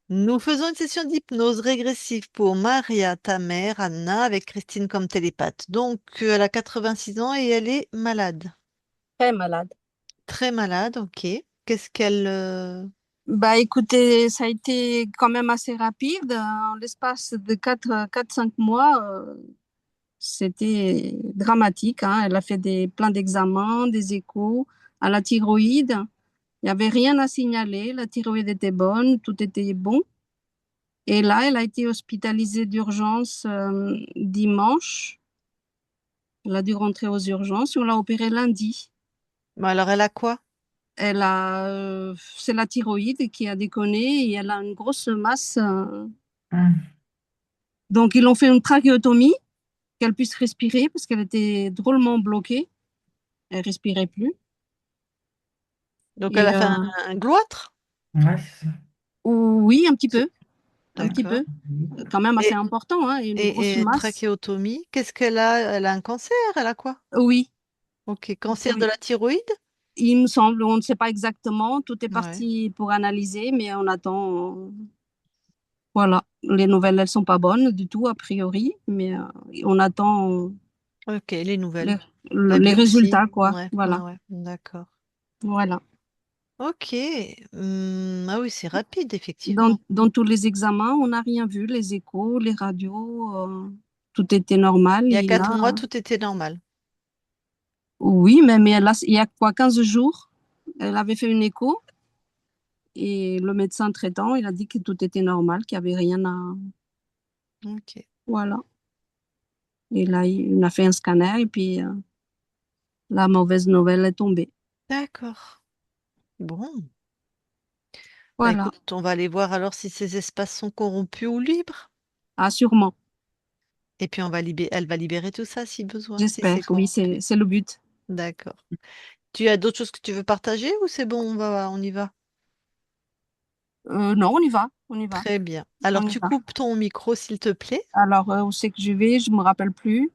Nous faisons une session d'hypnose régressive pour Maria, ta mère, Anna, avec Christine comme télépathe. Donc, elle a 86 ans et elle est malade. Très malade. Très malade, ok. Qu'est-ce qu'elle... Bah écoutez, ça a été quand même assez rapide. En l'espace de 4 5 mois, c'était dramatique, hein. Elle a fait plein d'examens, des échos à la thyroïde. Il n'y avait rien à signaler. La thyroïde était bonne, tout était bon. Et là, elle a été hospitalisée d'urgence dimanche. Elle a dû rentrer aux urgences. On l'a opérée lundi. Bon, alors, elle a quoi? C'est la thyroïde qui a déconné et elle a une grosse masse. Donc, ils ont fait une trachéotomie, qu'elle puisse respirer parce qu'elle était drôlement bloquée. Elle respirait plus. Donc, elle Et a fait un gloître? Ouais, c'est ça. oui, C'est- un petit D'accord. peu, quand même assez Et, important, hein, et une grosse et une masse. trachéotomie, qu'est-ce qu'elle a? Elle a un cancer? Elle a quoi? Oui, Ok, cancer de oui. la thyroïde? Il me semble, on ne sait pas exactement. Tout est Ouais. parti pour analyser, mais on attend. Voilà, les nouvelles, elles sont pas bonnes du tout a priori, mais on attend Ok, les les, nouvelles. La les biopsie. résultats, quoi. Ouais, ouais, Voilà, ouais. D'accord. voilà. Ok. Ah oui, c'est rapide, Dans, effectivement. dans tous les examens, on n'a rien vu, les échos, les radios, tout était normal. Il y a Et 4 mois, là, tout était normal. oui, mais là, il y a quoi, 15 jours, elle avait fait une écho et le médecin traitant, il a dit que tout était normal, qu'il n'y avait rien à. Ok. Voilà. Et là, il a fait un scanner et puis la mauvaise nouvelle est tombée. D'accord. Bon. Bah Voilà. écoute, on va aller voir alors si ces espaces sont corrompus ou libres. Ah, sûrement. Et puis elle va libérer tout ça si besoin, si J'espère. c'est Oui, corrompu. c'est le but. D'accord. Tu as d'autres choses que tu veux partager ou c'est bon, on y va? Non, on y va. On y va. Très bien. Alors On y tu va. coupes ton micro s'il te plaît. Alors, où c'est que je vais? Je me rappelle plus.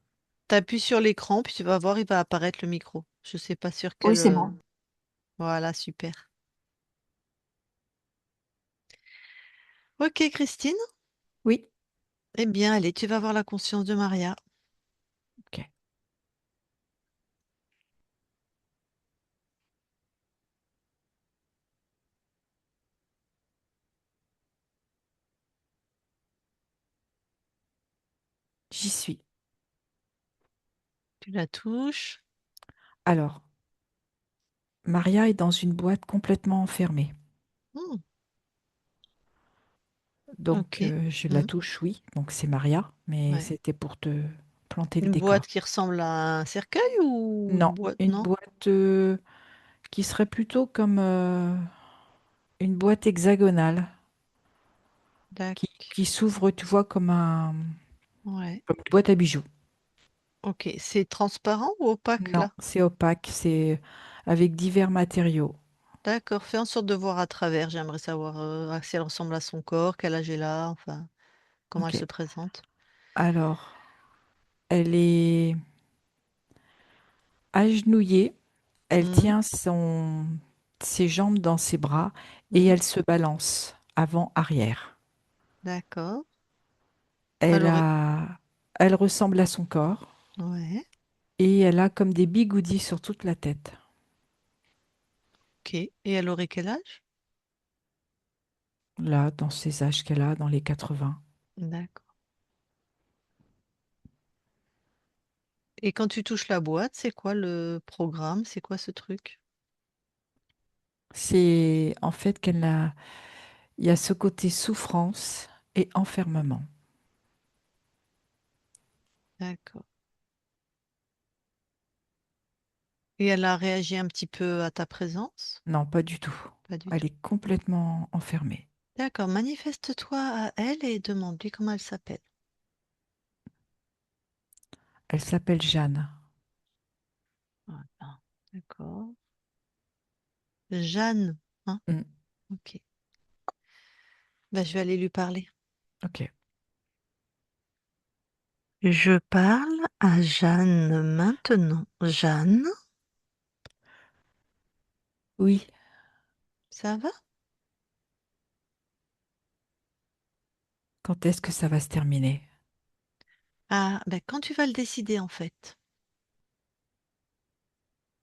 Tu appuies sur l'écran, puis tu vas voir, il va apparaître le micro. Je sais pas sur Oui, quel. c'est bon. Voilà, super. Ok, Christine. Oui, Eh bien, allez, tu vas voir la conscience de Maria. ok. J'y suis. Tu la touches. Alors, Maria est dans une boîte complètement enfermée. Hmm, Donc, ok. je la Hmm, touche, oui. Donc, c'est Maria, mais ouais. c'était pour te planter le Une boîte décor. qui ressemble à un cercueil ou une Non, boîte? une Non? boîte qui serait plutôt comme une boîte hexagonale D'accord. qui s'ouvre, tu vois, Ouais. comme une boîte à bijoux. Ok. C'est transparent ou opaque Non, là? c'est opaque, c'est avec divers matériaux. D'accord. Fais en sorte de voir à travers. J'aimerais savoir si elle ressemble à son corps, quel âge elle a, enfin, comment elle Ok. se présente. Alors, elle est agenouillée, elle Hmm, tient ses jambes dans ses bras et hmm, elle se balance avant-arrière. d'accord. Elle Alors, a, elle ressemble à son corps ouais. et elle a comme des bigoudis sur toute la tête. Ok. Et elle aurait quel âge? Là, dans ces âges qu'elle a, dans les 80. D'accord. Et quand tu touches la boîte, c'est quoi le programme? C'est quoi ce truc? C'est en fait il y a ce côté souffrance et enfermement. D'accord. Et elle a réagi un petit peu à ta présence? Non, pas du tout. Pas du Elle tout. est complètement enfermée. D'accord. Manifeste-toi à elle et demande-lui comment elle s'appelle. Elle s'appelle Jeanne. Voilà. D'accord. Jeanne. Hein? Mm, Ok. Bah, je vais aller lui parler. ok. Je parle à Jeanne maintenant. Jeanne, Oui, ça va? Quand est-ce que ça va se terminer? Ah, ben quand tu vas le décider en fait.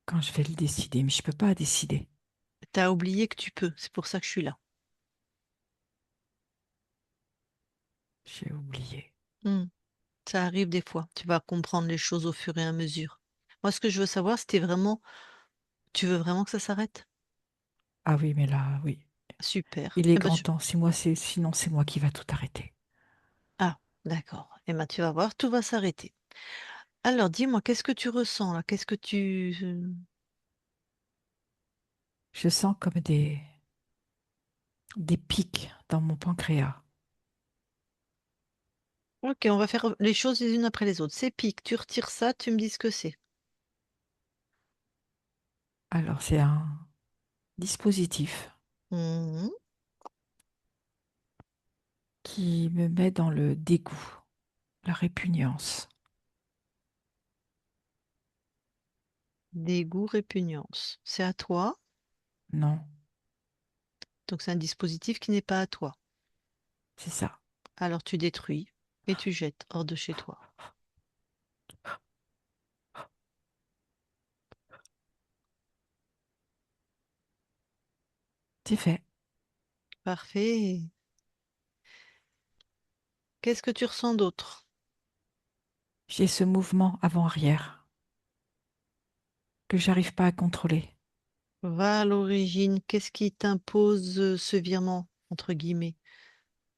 Quand je vais le décider, mais je peux pas décider. T'as oublié que tu peux, c'est pour ça que je suis là. J'ai oublié. Hmm. Ça arrive des fois. Tu vas comprendre les choses au fur et à mesure. Moi, ce que je veux savoir, c'était vraiment, tu veux vraiment que ça s'arrête? Ah oui, mais là, oui. Super. Il est Eh ben, grand temps. Si moi, sinon c'est moi qui va tout arrêter. ah, d'accord. Eh ben, tu vas voir, tout va s'arrêter. Alors, dis-moi, qu'est-ce que tu ressens là? Qu'est-ce que tu... Je sens comme des pics dans mon pancréas. Ok, on va faire les choses les unes après les autres. C'est pique, tu retires ça, tu me dis ce que c'est. Alors, c'est un dispositif Mhm. qui me met dans le dégoût, la répugnance. Dégoût, répugnance. C'est à toi, Non, donc c'est un dispositif qui n'est pas à toi. c'est ça. Alors tu détruis et tu jettes hors de chez toi. C'est fait. Parfait. Qu'est-ce que tu ressens d'autre? J'ai ce mouvement avant-arrière que j'arrive pas à contrôler. Va à l'origine. Qu'est-ce qui t'impose ce virement, entre guillemets?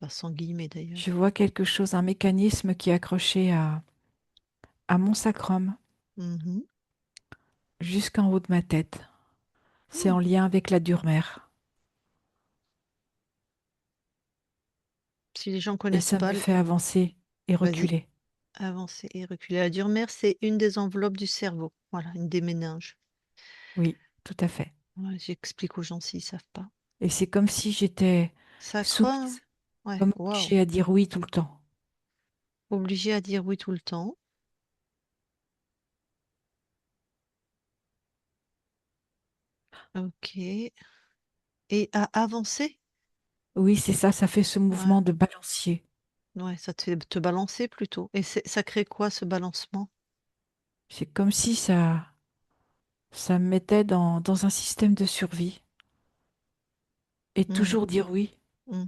Pas sans guillemets d'ailleurs. Je vois quelque chose, un mécanisme qui est accroché à mon sacrum Mhm. jusqu'en haut de ma tête. C'est Hmm. en lien avec la dure-mère. Si les gens Et connaissent ça pas, me fait avancer et vas-y, reculer. avancer et reculer. La dure-mère, c'est une des enveloppes du cerveau. Voilà, une des méninges. Oui, tout à fait. Ouais, j'explique aux gens s'ils savent pas. Et c'est comme si j'étais Sacrum, soumise, ouais, comme waouh. obligée à dire oui tout le temps. Obligé à dire oui tout le temps. Ok. Et à avancer? Oui, c'est ça, ça fait ce Ouais, mouvement de balancier. ouais, ça te fait te balancer plutôt. Et ça crée quoi ce balancement? C'est comme si ça me mettait dans un système de survie. Et Hmm, toujours dire oui. hmm.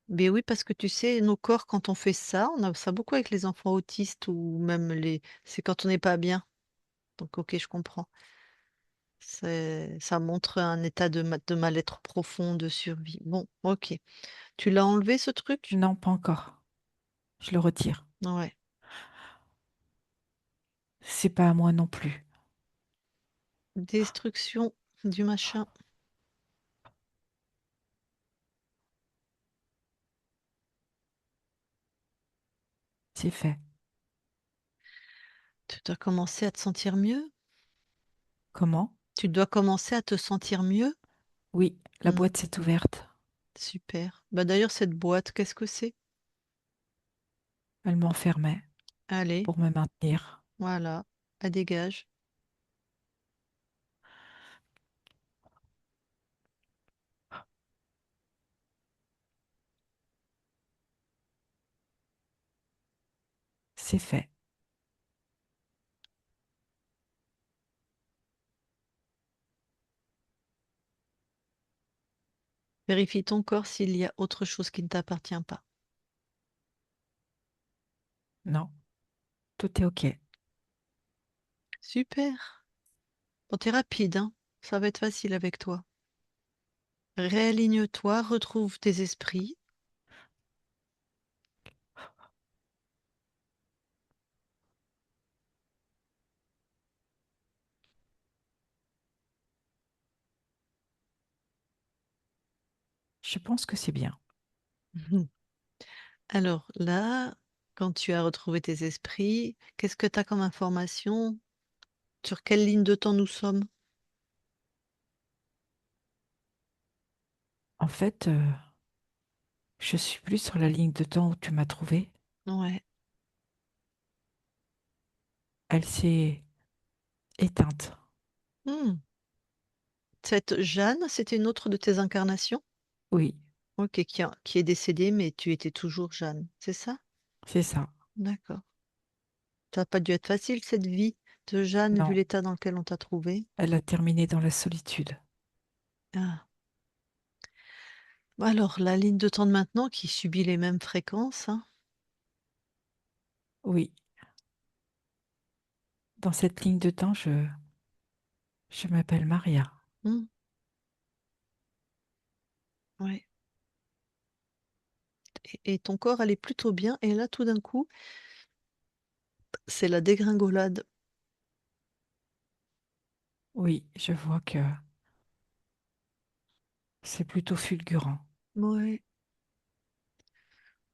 Mais oui, parce que tu sais, nos corps, quand on fait ça, on a ça beaucoup avec les enfants autistes ou même les... C'est quand on n'est pas bien. Donc, ok, je comprends. Ça montre un état de mal-être profond, de survie. Bon, ok. Tu l'as enlevé, ce truc? Non, pas encore. Je le retire. Ouais. C'est pas à moi non plus. Destruction du machin. C'est fait. Tu dois commencer à te sentir mieux. Comment? Tu dois commencer à te sentir mieux. Oui, la Hmm, boîte s'est ouverte. super. Bah d'ailleurs, cette boîte, qu'est-ce que c'est? Elle m'enfermait Allez, pour me maintenir. voilà. Elle dégage. C'est fait. Vérifie ton corps s'il y a autre chose qui ne t'appartient pas. Non, tout est OK. Super. Bon, t'es rapide, hein? Ça va être facile avec toi. Réaligne-toi, retrouve tes esprits. Je pense que c'est bien. Mhm. Alors là, quand tu as retrouvé tes esprits, qu'est-ce que tu as comme information? Sur quelle ligne de temps nous sommes? En fait, je suis plus sur la ligne de temps où tu m'as trouvé. Ouais. Elle s'est éteinte. Hmm. Cette Jeanne, c'était une autre de tes incarnations? Oui, Ok, qui est décédé, mais tu étais toujours jeune, c'est ça? C'est ça. D'accord. Ça n'a pas dû être facile cette vie de Jeanne, vu Non, l'état dans lequel on t'a trouvé. elle a terminé dans la solitude. Ah. Alors, la ligne de temps de maintenant qui subit les mêmes fréquences, hein. Oui, dans cette ligne de temps, je m'appelle Maria. Hmm, ouais. Et ton corps allait plutôt bien, et là, tout d'un coup, c'est la dégringolade. Oui, je vois que c'est plutôt fulgurant. Ouais.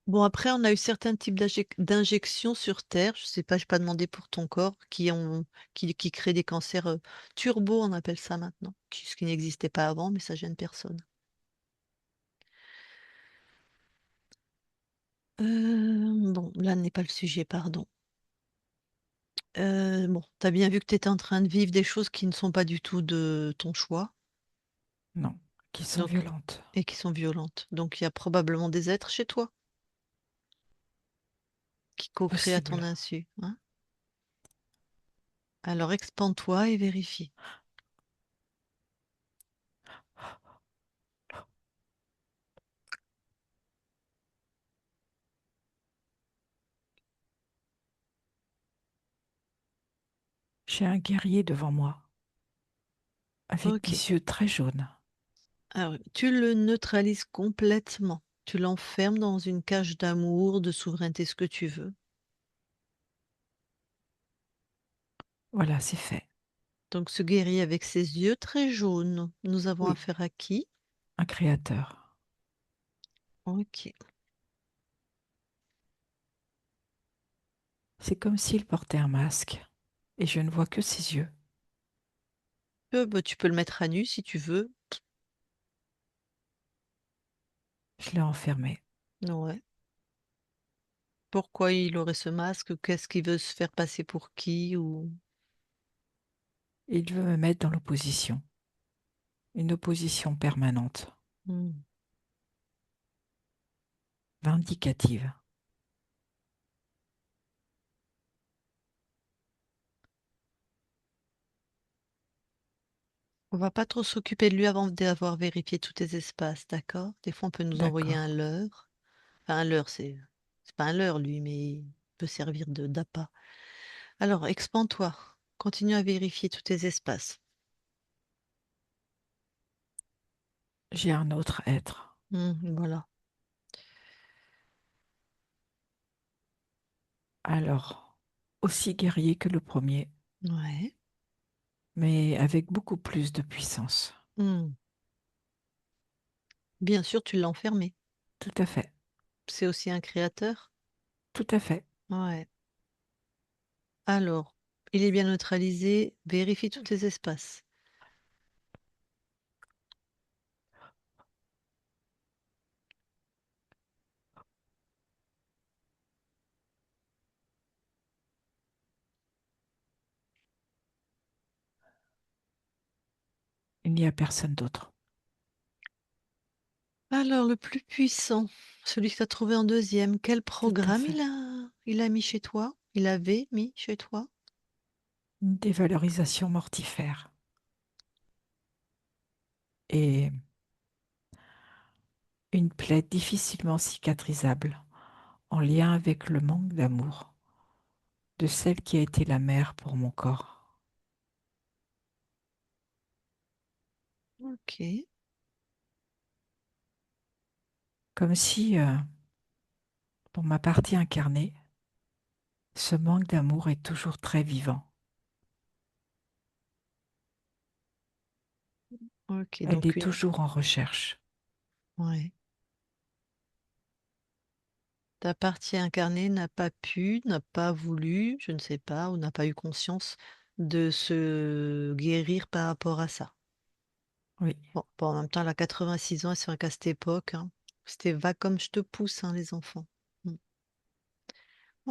Bon, après, on a eu certains types d'injections sur Terre, je sais pas, je pas demandé pour ton corps, qui créent des cancers turbo, on appelle ça maintenant, ce qui n'existait pas avant, mais ça gêne personne. Bon, là n'est pas le sujet, pardon. Bon, t'as bien vu que tu étais en train de vivre des choses qui ne sont pas du tout de ton choix, Non, qui sont donc, violentes. et qui sont violentes. Donc, il y a probablement des êtres chez toi qui co-créent à ton Possible. insu, hein. Alors, expand-toi et vérifie. J'ai un guerrier devant moi, avec Ok. des yeux très jaunes. Alors, tu le neutralises complètement. Tu l'enfermes dans une cage d'amour, de souveraineté, ce que tu veux. Voilà, c'est fait. Donc, ce guerrier avec ses yeux très jaunes, nous avons Oui, affaire à qui? un créateur. Ok. C'est comme s'il portait un masque, et je ne vois que ses yeux. Bah, tu peux le mettre à nu si tu veux. Je l'ai enfermé. Ouais. Pourquoi il aurait ce masque? Qu'est-ce qu'il veut se faire passer pour qui? Ou... Il veut me mettre dans l'opposition, une opposition permanente, Hmm. vindicative. On va pas trop s'occuper de lui avant d'avoir vérifié tous tes espaces, d'accord? Des fois, on peut nous envoyer un D'accord. leurre. Enfin, un leurre, c'est pas un leurre, lui, mais il peut servir de d'appât. Alors, expand-toi. Continue à vérifier tous tes espaces. J'ai un autre être, Voilà. alors aussi guerrier que le premier, Ouais. mais avec beaucoup plus de puissance. Hmm. Bien sûr, tu l'as enfermé. Tout à fait, C'est aussi un créateur. tout à fait. Ouais. Alors, il est bien neutralisé. Vérifie tous tes espaces. Il n'y a personne d'autre. Alors, le plus puissant, celui que tu as trouvé en deuxième, quel Tout à programme fait. il a mis chez toi? Il avait mis chez toi? Une dévalorisation mortifère et une plaie difficilement cicatrisable en lien avec le manque d'amour de celle qui a été la mère pour mon corps. Ok. Comme si, pour ma partie incarnée, ce manque d'amour est toujours très vivant. Ok, Elle donc est toujours en recherche. ouais. Ta partie incarnée n'a pas pu, n'a pas voulu, je ne sais pas, ou n'a pas eu conscience de se guérir par rapport à ça. Oui. Bon, en même temps, elle a 86 ans, et c'est vrai qu'à cette époque, hein, c'était va comme je te pousse, hein, les enfants. Mm.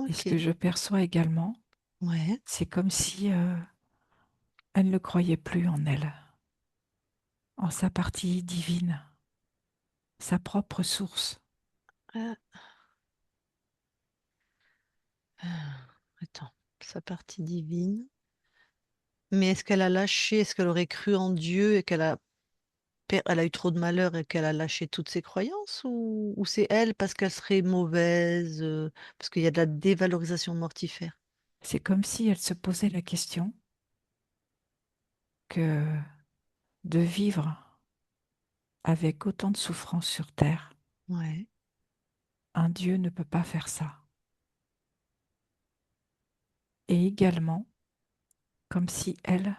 Et ce Ok. que je perçois également, Ouais. c'est comme si elle ne croyait plus en elle, en sa partie divine, sa propre source. Ah, ah, attends, sa partie divine. Mais est-ce qu'elle a lâché, est-ce qu'elle aurait cru en Dieu et elle a eu trop de malheur et qu'elle a lâché toutes ses croyances ou c'est elle parce qu'elle serait mauvaise, parce qu'il y a de la dévalorisation mortifère? C'est comme si elle se posait la question que de vivre avec autant de souffrance sur Terre, Ouais. un Dieu ne peut pas faire ça. Et également, comme si elle,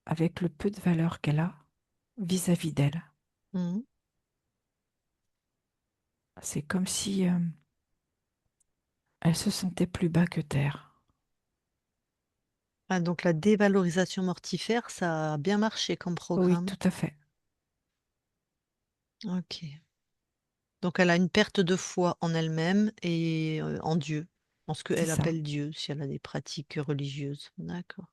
avec le peu de valeur qu'elle a vis-à-vis d'elle, Mhm. c'est comme si elle se sentait plus bas que terre. Ah, donc la dévalorisation mortifère, ça a bien marché comme Oui, programme. tout à fait, Ok. Donc elle a une perte de foi en elle-même et en Dieu, en ce c'est qu'elle ça. appelle Dieu, si elle a des pratiques religieuses. D'accord.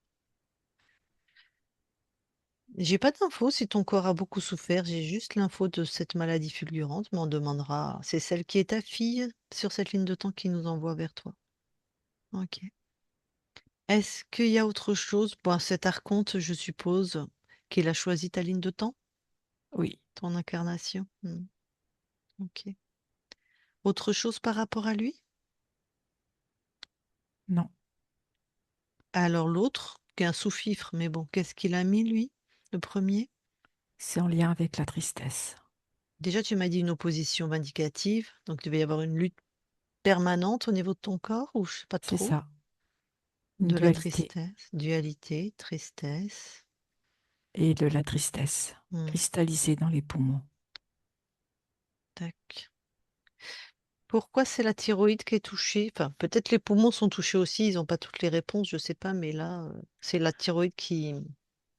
J'ai pas d'infos si ton corps a beaucoup souffert, j'ai juste l'info de cette maladie fulgurante, mais on demandera. C'est celle qui est ta fille sur cette ligne de temps qui nous envoie vers toi. Ok. Est-ce qu'il y a autre chose? Bon, cet archonte, je suppose qu'il a choisi ta ligne de temps, Oui, ton incarnation. Ok. Autre chose par rapport à lui? non, Alors l'autre, qui est un sous-fifre, mais bon, qu'est-ce qu'il a mis lui, le premier? c'est en lien avec la tristesse. Déjà, tu m'as dit une opposition vindicative, donc il devait y avoir une lutte permanente au niveau de ton corps, ou je sais pas C'est trop. ça, une De la dualité. tristesse, dualité, tristesse. Et de la tristesse Hmm, cristallisée dans les poumons. tac. Pourquoi c'est la thyroïde qui est touchée? Enfin, peut-être les poumons sont touchés aussi, ils n'ont pas toutes les réponses, je sais pas, mais là, c'est la thyroïde qui.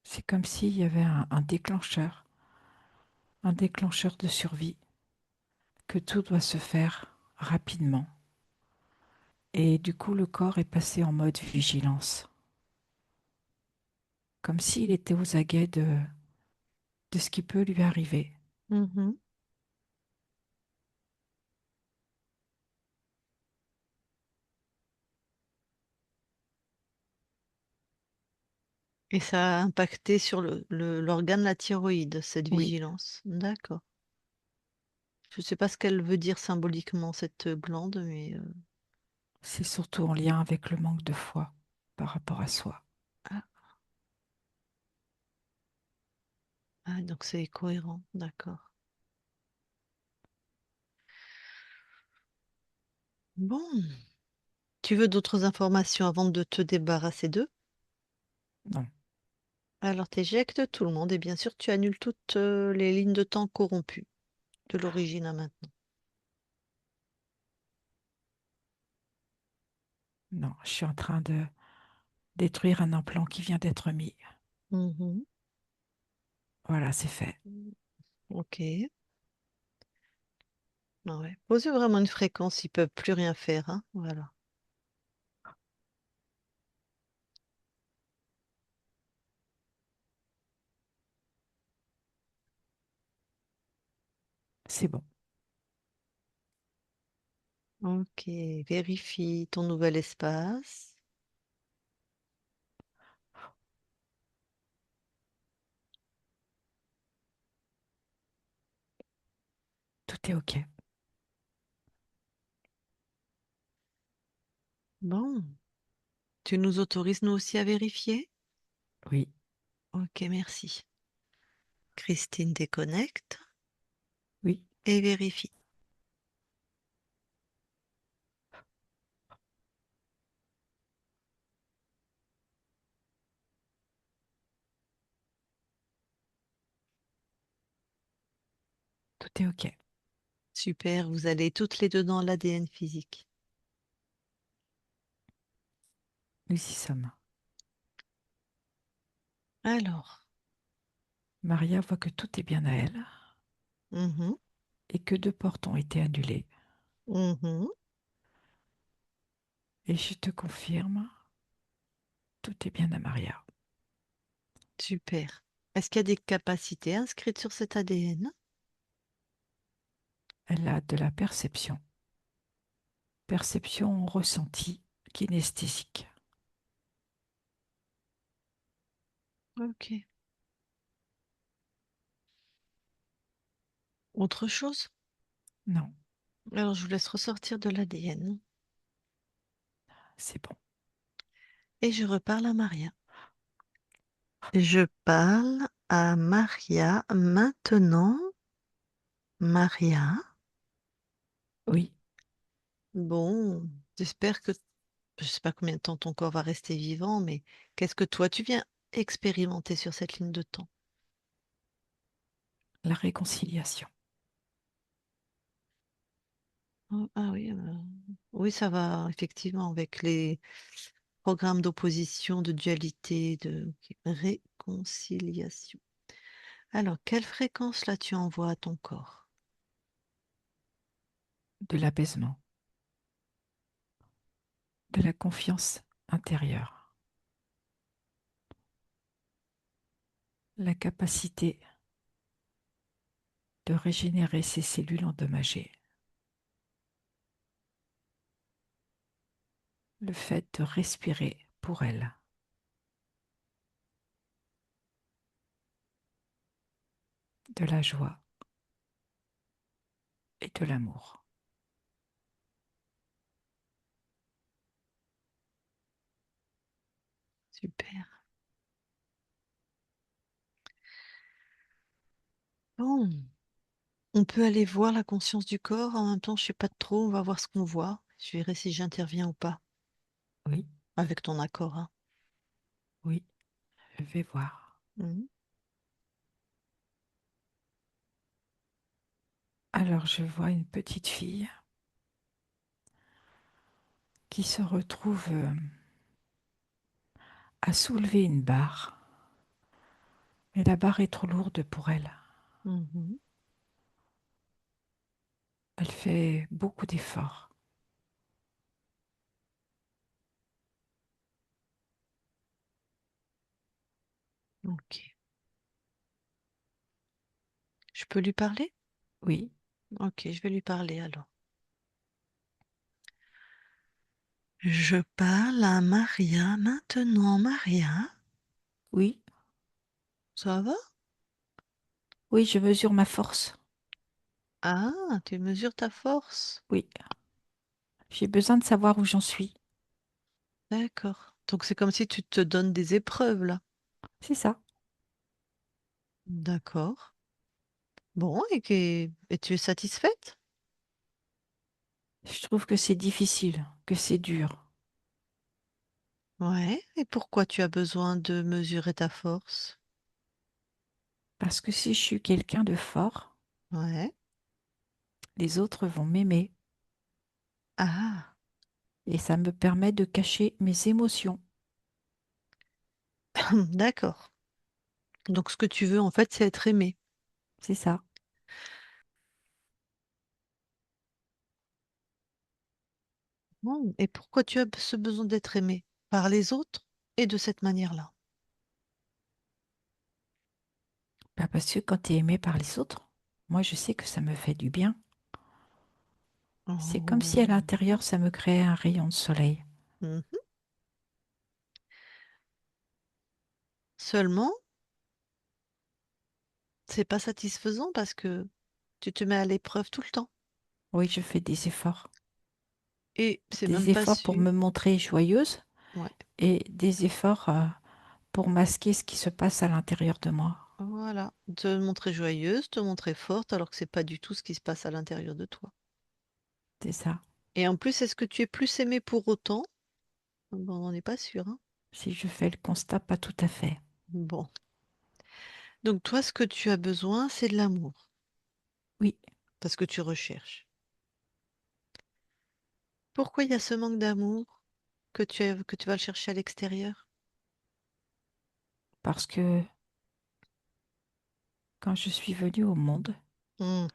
C'est comme s'il y avait un déclencheur de survie, que tout doit se faire rapidement. Et du coup, le corps est passé en mode vigilance, comme s'il était aux aguets de ce qui peut lui arriver. Mhm. Et ça a impacté sur l'organe, la thyroïde, cette Oui, vigilance. D'accord. Je ne sais pas ce qu'elle veut dire symboliquement, cette glande, mais c'est surtout en lien avec le manque de foi par rapport à soi. ah, ah, donc c'est cohérent, d'accord. Bon, tu veux d'autres informations avant de te débarrasser d'eux? Non, Alors t'éjectes tout le monde et bien sûr tu annules toutes les lignes de temps corrompues de l'origine à maintenant. non, je suis en train de détruire un implant qui vient d'être mis. Mhm. Voilà, c'est fait. Ok. Ah ouais. Posez vraiment une fréquence, ils peuvent plus rien faire, hein. Voilà. C'est bon. Ok. Vérifie ton nouvel espace. Tout est OK. Bon. Tu nous autorises nous aussi à vérifier? Oui, Ok, merci. Christine déconnecte oui, et vérifie. tout est OK. Super, vous allez toutes les deux dans l'ADN physique. Nous y sommes. Alors. Maria voit que tout est bien à elle Mhm, et que deux portes ont été annulées. mhm. Et je te confirme, tout est bien à Maria. Super. Est-ce qu'il y a des capacités inscrites sur cet ADN? Elle a de la perception. Perception ressentie, kinesthésique. Ok. Autre chose? Non, Alors, je vous laisse ressortir de l'ADN c'est bon. et je reparle à Maria. Je parle à Maria maintenant. Maria, Oui, bon, j'espère que, je sais pas combien de temps ton corps va rester vivant, mais qu'est-ce que toi, tu viens expérimenter sur cette ligne de temps? la réconciliation. Ah oui, oui, ça va effectivement avec les programmes d'opposition, de dualité, de réconciliation. Alors, quelle fréquence là tu envoies à ton corps? De l'apaisement, de la confiance intérieure, la capacité de régénérer ses cellules endommagées, le fait de respirer pour elle, de la joie et de l'amour. Super. Bon, on peut aller voir la conscience du corps. En même temps, je sais pas trop, on va voir ce qu'on voit. Je verrai si j'interviens ou pas, Oui, avec ton accord, hein. oui, je vais voir. Mhm. Alors je vois une petite fille qui se retrouve à soulever une barre, mais la barre est trop lourde pour elle. Mhm. Elle fait beaucoup d'efforts. Ok. Je peux lui parler? Oui, Ok, je vais lui parler alors. Je parle à Maria maintenant. Maria, oui, ça va? oui, je mesure ma force. Ah, tu mesures ta force. Oui, j'ai besoin de savoir où j'en suis. D'accord. Donc c'est comme si tu te donnes des épreuves là. C'est ça. D'accord. Bon, et tu es satisfaite? Je trouve que c'est difficile, que c'est dur. Ouais. Et pourquoi tu as besoin de mesurer ta force? Parce que si je suis quelqu'un de fort, Ouais. les autres vont m'aimer Ah, et ça me permet de cacher mes émotions. d'accord. Donc ce que tu veux en fait, c'est être aimé. C'est ça. Bon. Et pourquoi tu as ce besoin d'être aimé? Par les autres et de cette manière-là. Bah, parce que quand tu es aimé par les autres, moi je sais que ça me fait du bien. C'est comme si à Oh. l'intérieur ça me créait un rayon de soleil. Mhm. Seulement, c'est pas satisfaisant parce que tu te mets à l'épreuve tout le temps. Oui, je fais des efforts. Et c'est même Des pas efforts pour su. me montrer joyeuse Ouais. et des efforts pour masquer ce qui se passe à l'intérieur de moi. Voilà. Te montrer joyeuse, te montrer forte, alors que c'est pas du tout ce qui se passe à l'intérieur de toi. C'est ça. Et en plus, est-ce que tu es plus aimé pour autant? Bon, on n'en est pas sûr, hein. Si je fais le constat, pas tout à fait. Bon. Donc toi, ce que tu as besoin, c'est de l'amour. Oui, Parce que tu recherches. Pourquoi il y a ce manque d'amour que tu vas le chercher à l'extérieur? parce que quand je suis venue au monde,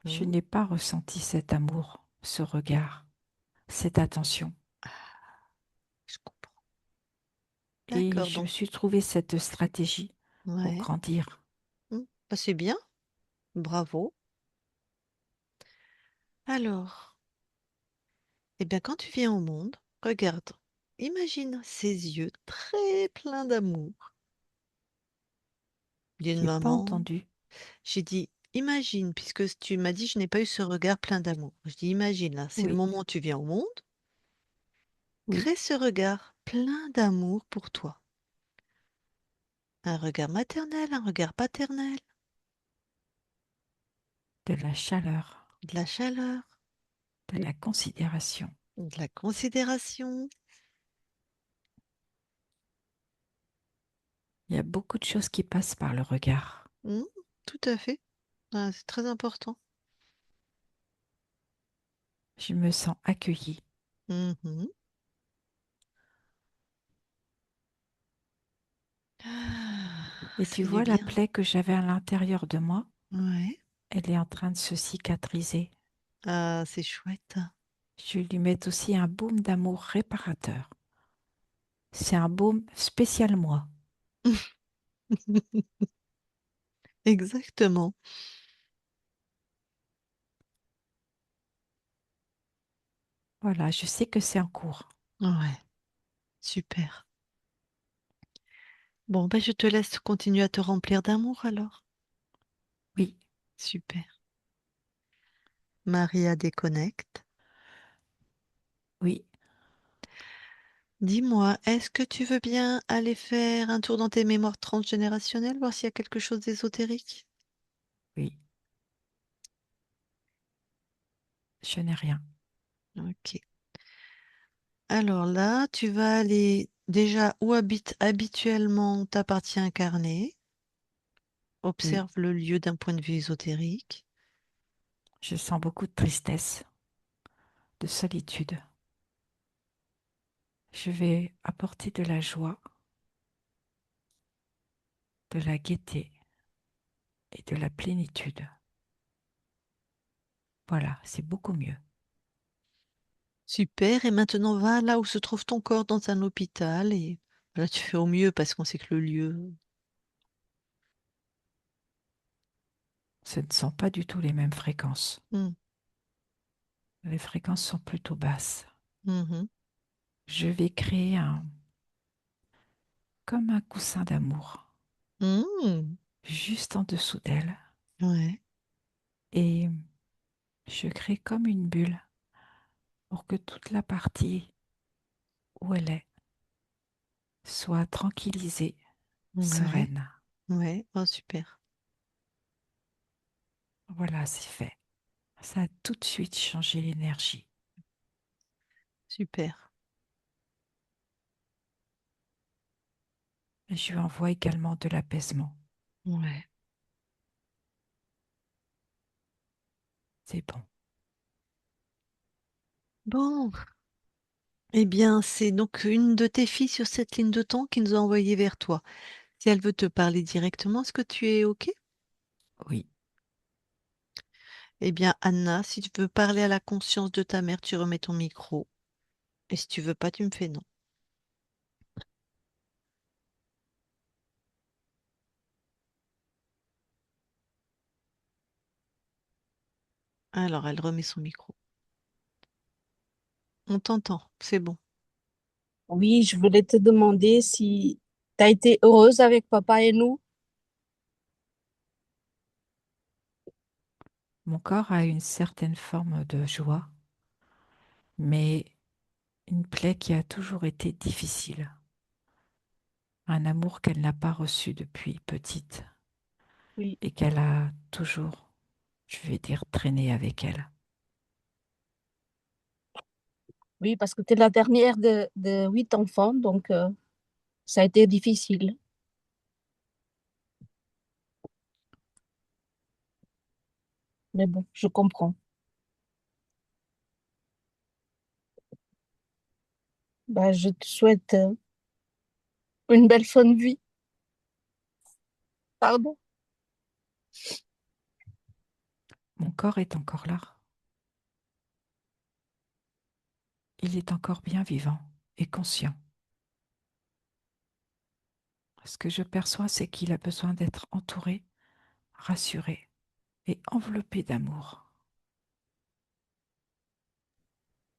je Mhm. n'ai pas ressenti cet amour, ce regard, cette attention. Je comprends. Et D'accord, je me donc, suis trouvé cette stratégie pour ouais. grandir. Bah, c'est bien. Bravo. Alors, eh bien, quand tu viens au monde, regarde, imagine ces yeux très pleins d'amour d'une J'ai pas maman. entendu. J'ai dit, imagine, puisque tu m'as dit, je n'ai pas eu ce regard plein d'amour. Je dis, imagine, là, c'est le Oui, moment où tu viens au monde, oui, crée ce regard plein d'amour pour toi. Un regard maternel, un regard paternel, de la chaleur, de la chaleur, de la considération. de la considération. Il y a beaucoup de choses qui passent par le regard. Hmm, tout à fait. Ah, c'est très important. Je me sens accueillie. Mhm. Ah, Et ça tu fait du vois la bien. plaie que j'avais à l'intérieur de moi, Ouais. elle est en train de se cicatriser. Ah, c'est chouette. Je lui mets aussi un baume d'amour réparateur. C'est un baume spécial moi. Exactement. Voilà, je sais que c'est en cours. Ouais, super. Bon, ben, je te laisse continuer à te remplir d'amour alors. Oui, Super. Maria déconnecte. oui, Dis-moi, est-ce que tu veux bien aller faire un tour dans tes mémoires transgénérationnelles, voir s'il y a quelque chose d'ésotérique? oui, je n'ai rien. Ok. Alors là, tu vas aller déjà où habite habituellement ta partie incarnée. Oui, Observe le lieu d'un point de vue ésotérique. je sens beaucoup de tristesse, de solitude. Je vais apporter de la joie, de la gaieté et de la plénitude. Voilà, c'est beaucoup mieux. Super. Et maintenant, va là où se trouve ton corps dans un hôpital. Et là, tu fais au mieux parce qu'on sait que le lieu. Ce ne sont pas du tout les mêmes fréquences. Hmm. Les fréquences sont plutôt basses. Mhm. Je vais créer comme un coussin d'amour Hmm. juste en dessous d'elle Ouais. et je crée comme une bulle pour que toute la partie où elle est soit tranquillisée, Ouais. sereine. Ouais. Oh, super. Voilà, c'est fait. Ça a tout de suite changé l'énergie. Super. Et je lui envoie également de l'apaisement. Ouais. C'est bon. Bon. Eh bien, c'est donc une de tes filles sur cette ligne de temps qui nous a envoyé vers toi. Si elle veut te parler directement, est-ce que tu es OK? Oui, Eh bien, Anna, si tu veux parler à la conscience de ta mère, tu remets ton micro. Et si tu veux pas, tu me fais non. Alors, elle remet son micro. On t'entend, c'est bon. Oui, je voulais te demander si tu as été heureuse avec papa et nous. mon corps a une certaine forme de joie, mais une plaie qui a toujours été difficile. Un amour qu'elle n'a pas reçu depuis petite Oui, et qu'elle a toujours, je vais dire, traîné avec elle. oui, parce que tu es la dernière de 8 enfants, donc ça a été difficile. Mais bon, je comprends. Bah, je te souhaite une belle fin de vie. Pardon. Mon corps est encore là. Il est encore bien vivant et conscient. Ce que je perçois, c'est qu'il a besoin d'être entouré, rassuré et enveloppé d'amour.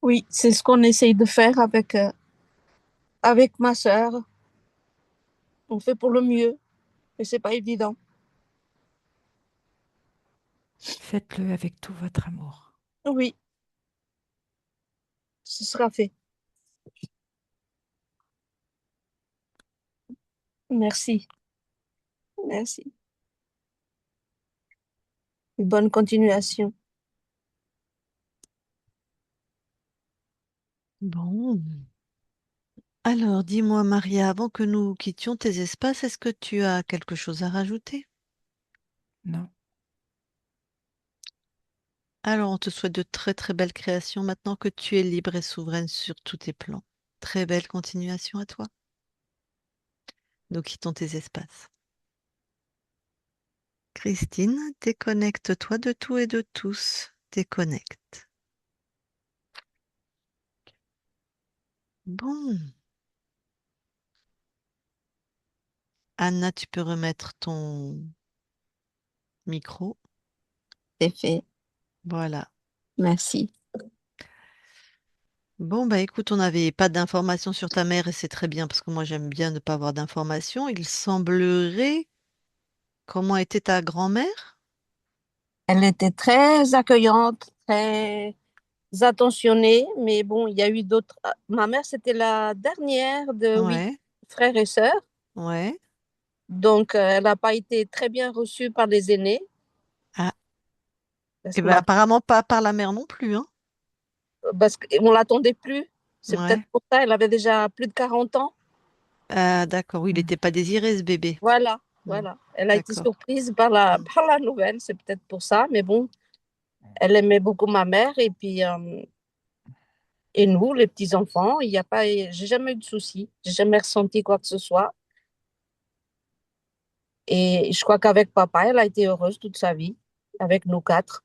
Oui, c'est ce qu'on essaye de faire avec ma sœur. On fait pour le mieux, mais c'est pas évident. Faites-le avec tout votre amour. Oui, ce sera fait. Merci. Merci. Une bonne continuation. Bon. Alors, dis-moi, Maria, avant que nous quittions tes espaces, est-ce que tu as quelque chose à rajouter? Non, Alors, on te souhaite de très très belles créations maintenant que tu es libre et souveraine sur tous tes plans. Très belle continuation à toi. Nous quittons tes espaces. Christine, déconnecte-toi de tout et de tous. Déconnecte. Bon. Anna, tu peux remettre ton micro. C'est fait. Voilà. Merci. Bon, bah écoute, on n'avait pas d'informations sur ta mère et c'est très bien parce que moi j'aime bien ne pas avoir d'informations. Il semblerait. Comment était ta grand-mère? Elle était très accueillante, très attentionnée, mais bon, il y a eu d'autres. Ma mère, c'était la dernière de huit Ouais, frères et sœurs, ouais. donc elle n'a pas été très bien reçue par les aînés, Ah, parce et que ben apparemment pas par la mère non plus, hein. parce qu'on l'attendait plus. C'est peut-être Ouais. pour ça, elle avait déjà plus de 40 ans. Ah, d'accord. Oui, il mm, n'était pas désiré ce bébé. Voilà, Hmm, voilà. Elle a été d'accord. surprise par la, Hmm. par la nouvelle, c'est peut-être pour ça, mais bon, elle aimait beaucoup ma mère et puis et nous, les petits-enfants, il y a pas, j'ai jamais eu de soucis, j'ai jamais ressenti quoi que ce soit. Et je crois qu'avec papa, elle a été heureuse toute sa vie, avec nous quatre.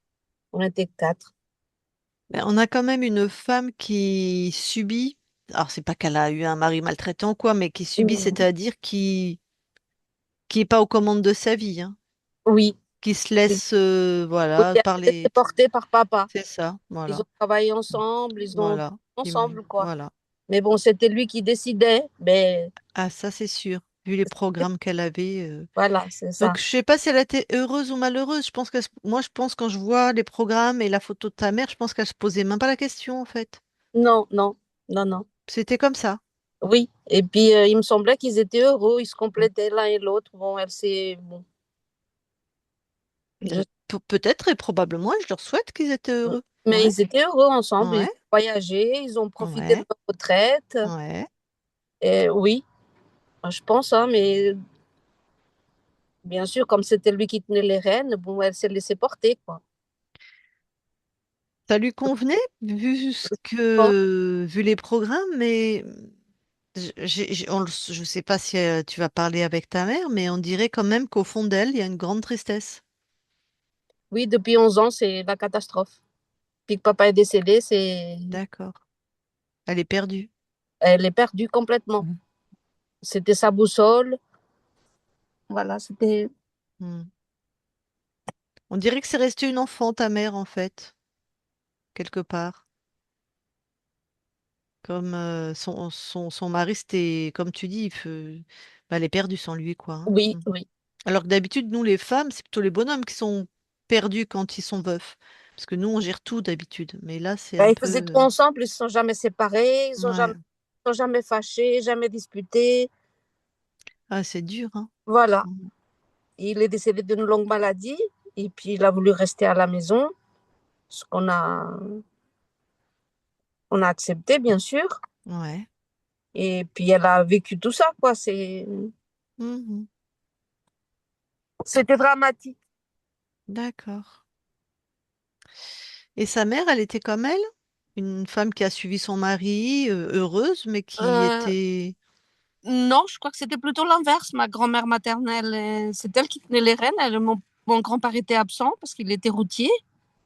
On était quatre. Ben, on a quand même une femme qui subit. Alors, c'est pas qu'elle a eu un mari maltraitant, quoi, mais qui subit, Mm. c'est-à-dire qui est pas aux commandes de sa vie, hein. Oui, Qui se oui, laisse, oui, voilà, elle a été parler. portée par papa. C'est ça, Ils voilà. ont travaillé ensemble, ils ont Voilà. ensemble, quoi. Voilà. Mais bon, c'était lui qui décidait. Mais Ah, ça, c'est sûr. Vu les programmes qu'elle avait. voilà, c'est Donc, ça. je sais pas si elle a été heureuse ou malheureuse. Je pense moi, je pense quand je vois les programmes et la photo de ta mère, je pense qu'elle se posait même pas la question, en fait. Non, non, non, non. C'était comme ça. Oui. Et puis, il me semblait qu'ils étaient heureux, ils se Mm. complétaient l'un et l'autre. Bon, elle s'est. Bon, je- Peut-être et probablement, et je leur souhaite qu'ils étaient heureux. mais Ouais, ils étaient heureux ensemble. Ils ouais, ont voyagé, ils ont profité de ouais, leur retraite. ouais. Et oui, je pense, hein, mais bien sûr, comme c'était lui qui tenait les rênes, bon, elle s'est laissée porter, quoi. Ça lui convenait, Bon, vu les programmes, mais je sais pas si tu vas parler avec ta mère, mais on dirait quand même qu'au fond d'elle, il y a une grande tristesse. oui, depuis 11 ans, c'est la catastrophe. Puis que papa est décédé, D'accord. Elle est perdue. elle est perdue complètement. mm. C'était sa boussole. Voilà, c'était. Hmm. On dirait que c'est resté une enfant, ta mère, en fait, quelque part. Comme son mari, c'était, comme tu dis, bah, elle est perdue sans lui, quoi, hein. Oui, Hmm. oui. Alors que d'habitude, nous, les femmes, c'est plutôt les bonhommes qui sont perdus quand ils sont veufs. Parce que nous, on gère tout d'habitude. Mais là, c'est Ben, un ils peu. faisaient tout ensemble, ils ne se sont jamais séparés, Ouais. sont jamais fâchés, jamais disputés. Ah, c'est dur, hein. Voilà. Hmm. Il est décédé d'une longue maladie et puis il a voulu rester à la maison, ce on a accepté, bien sûr. Ouais. Et puis elle a vécu tout ça, quoi. Mhm. C'était dramatique. D'accord. Et sa mère, elle était comme elle? Une femme qui a suivi son mari, heureuse, mais qui Euh, était... non, je crois que c'était plutôt l'inverse. Ma grand-mère maternelle, c'est elle qui tenait les rênes. Mon grand-père était absent parce qu'il était routier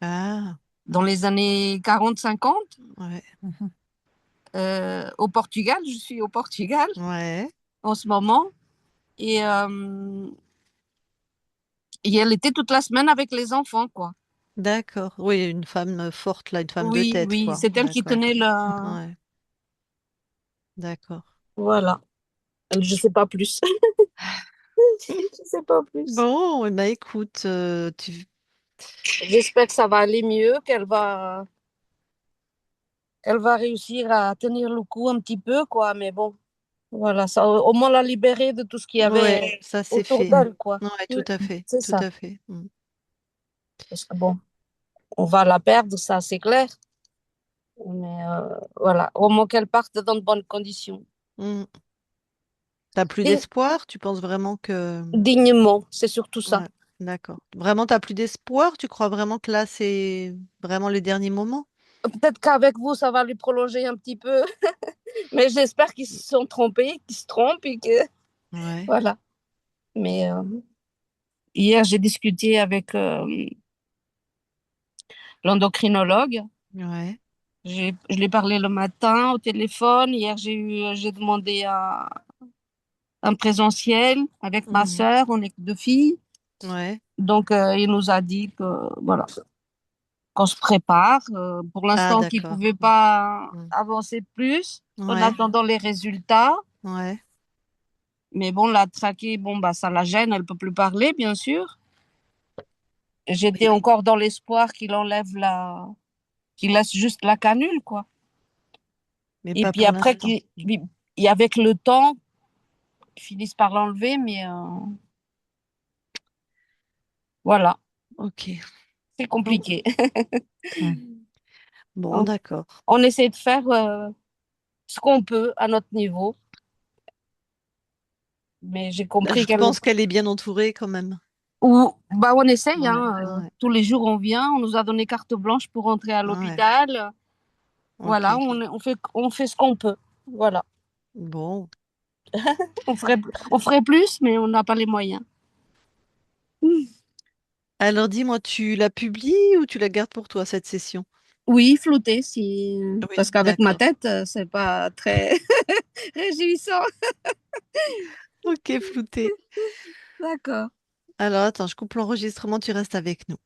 Ah, dans les années 40-50 ouais, Mhm. au Portugal. Je suis au Portugal ouais, en ce moment. Et, euh, et elle était toute la semaine avec les enfants, quoi. D'accord. Oui, une femme forte, là, une femme de Oui, tête, oui, quoi. c'est elle qui D'accord. tenait le... Ouais, d'accord. Voilà. Je sais pas plus. Je sais pas plus. Bon, eh ben, écoute, J'espère que ça va aller mieux, qu'elle va réussir à tenir le coup un petit peu, quoi. Mais bon, voilà, ça, au moins la libérer de tout ce qu'il y ouais, avait ça c'est autour fait. d'elle, quoi. Ouais, Mm, tout à fait, c'est tout ça. à fait. Mm. Parce que bon, on va la perdre, ça, c'est clair. Mais voilà, au moins qu'elle parte dans de bonnes conditions. Mm. T'as plus Digne- d'espoir? Tu penses vraiment que... Dignement, c'est surtout ça. Ouais, d'accord. Vraiment, t'as plus d'espoir? Tu crois vraiment que là, c'est vraiment les derniers moments? Peut-être qu'avec vous, ça va lui prolonger un petit peu, mais j'espère qu'ils se sont trompés, qu'ils se trompent et que Ouais, voilà. Mais hier, j'ai discuté avec l'endocrinologue. ouais. Je l'ai parlé le matin au téléphone. Hier, j'ai demandé un présentiel avec ma Mhm. sœur. On est deux filles. Ouais. Donc, il nous a dit que voilà, qu'on se prépare. Pour Ah, l'instant, qu'il ne d'accord. pouvait pas Mm. avancer plus en Ouais, attendant les résultats. ouais. Mais bon, la trachée, bon, bah, ça la gêne. Elle ne peut plus parler, bien sûr. J'étais Oui, encore dans l'espoir qu'il laisse juste la canule, quoi. mais Et pas puis pour après, l'instant. Mm. et avec le temps, ils finissent par l'enlever, mais voilà, Ok. c'est Bon, compliqué. bon, On, d'accord. on essaie de faire ce qu'on peut à notre niveau, mais j'ai compris Je qu'elle... pense qu'elle est bien entourée quand même. Ou, bah, on essaye, Ouais, hein, ouais, tous les jours on vient, on nous a donné carte blanche pour rentrer à ouais. l'hôpital. Voilà, Ok. on fait ce qu'on peut. Voilà. Bon. On ferait plus, mais on n'a pas les moyens. Alors dis-moi, tu la publies ou tu la gardes pour toi, cette session? Oui, flouter, si... Oui, parce qu'avec ma d'accord. tête, c'est pas très réjouissant. Ok, flouté. D'accord. Alors attends, je coupe l'enregistrement, tu restes avec nous.